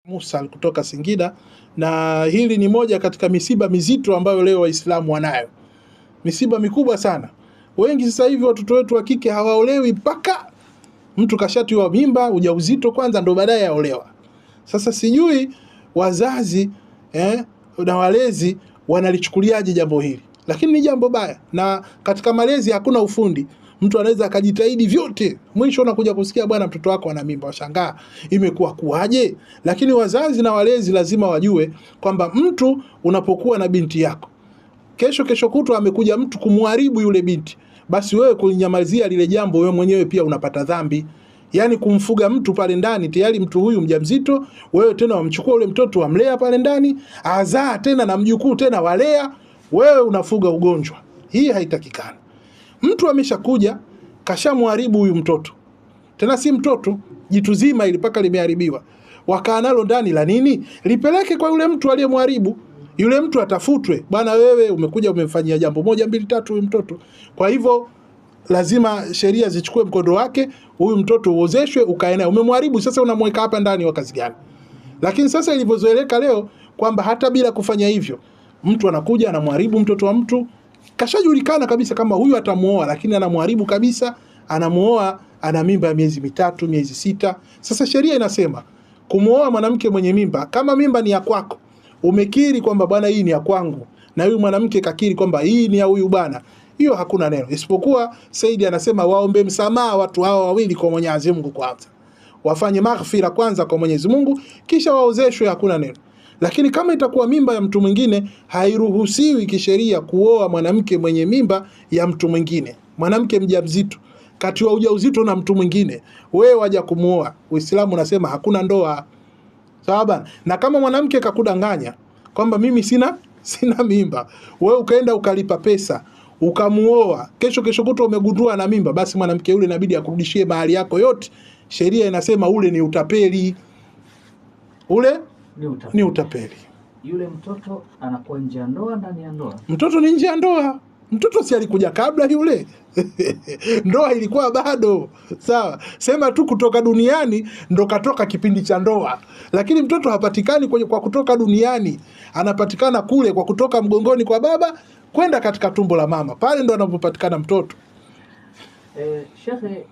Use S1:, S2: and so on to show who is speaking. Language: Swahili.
S1: Musa kutoka Singida, na hili ni moja katika misiba mizito ambayo leo Waislamu wanayo. Misiba mikubwa sana. Wengi sasa hivi watoto wetu wa kike hawaolewi mpaka mtu kashatiwa mimba, ujauzito kwanza ndo baadaye aolewa. Sasa sijui wazazi na walezi wanalichukuliaje jambo hili. Lakini ni jambo baya, na katika malezi hakuna ufundi. Mtu anaweza akajitahidi vyote, mwisho unakuja kusikia bwana mtoto wako ana mimba, washangaa imekuwa kuaje. Lakini wazazi na walezi lazima wajue kwamba mtu unapokuwa na binti yako, kesho kutwa amekuja mtu kumuharibu yule binti, basi wewe kulinyamazia lile jambo, wewe mwenyewe pia unapata dhambi. Yani kumfuga mtu pale ndani, tayari mtu huyu mjamzito, wewe tena wamchukua ule mtoto wamlea pale ndani, azaa tena na mjukuu tena walea, wewe unafuga ugonjwa. Hii haitakikani. Mtu ameshakuja kashamuharibu huyu mtoto, tena si mtoto, jitu zima ili paka limeharibiwa, wakaa nalo ndani la nini? Lipeleke kwa yule mtu aliyemharibu. Yule mtu atafutwe, bwana wewe umekuja umemfanyia jambo moja mbili tatu huyu mtoto. Kwa hivyo lazima sheria zichukue mkondo wake, huyu mtoto uozeshwe, ukae naye. Umemharibu, sasa unamweka hapa ndani wa kazi gani? Lakini sasa ilivyozoeleka leo kwamba hata bila kufanya hivyo mtu anakuja anamharibu mtoto wa mtu, kashajulikana kabisa kama huyu atamuoa, lakini anamharibu kabisa, anamuoa ana mimba ya miezi 3, miezi 6. Sasa sheria inasema kumuoa mwanamke mwenye mimba, kama mimba ni ya kwako, umekiri kwamba bwana hii ni ya kwangu, na huyu mwanamke kakiri kwamba hii ni ya huyu bwana, hiyo hakuna neno. Isipokuwa Saidi anasema waombe msamaha watu hao wawili kwa Mwenyezi Mungu kwanza, wafanye maghfira kwanza kwa Mwenyezi Mungu, kisha waozeshwe, hakuna neno. Lakini kama itakuwa mimba ya mtu mwingine, hairuhusiwi kisheria kuoa mwanamke mwenye mimba ya mtu mwingine. Mwanamke mjamzito kati wa ujauzito na mtu mwingine, wewe waja kumuoa, Uislamu unasema hakuna ndoa. Sawa bana? Na kama mwanamke kakudanganya kwamba mimi sina mimba, wewe ukaenda ukalipa pesa, ukamuoa, kesho kutwa umegundua na mimba, basi mwanamke yule inabidi akurudishie mahali yako yote. Sheria inasema ule ni utapeli. Ule ni utapeli.
S2: Yule mtoto anakuwa nje ya ndoa, ndani ya ndoa?
S1: Mtoto ni nje ya ndoa. Mtoto si alikuja kabla yule? Ndoa ilikuwa bado. Sawa. Sema tu kutoka duniani ndo katoka kipindi cha ndoa. Lakini mtoto hapatikani kwa kutoka duniani. Anapatikana kule kwa kutoka mgongoni kwa baba kwenda katika tumbo la mama. Pale ndo anapopatikana mtoto.
S2: Shekhe,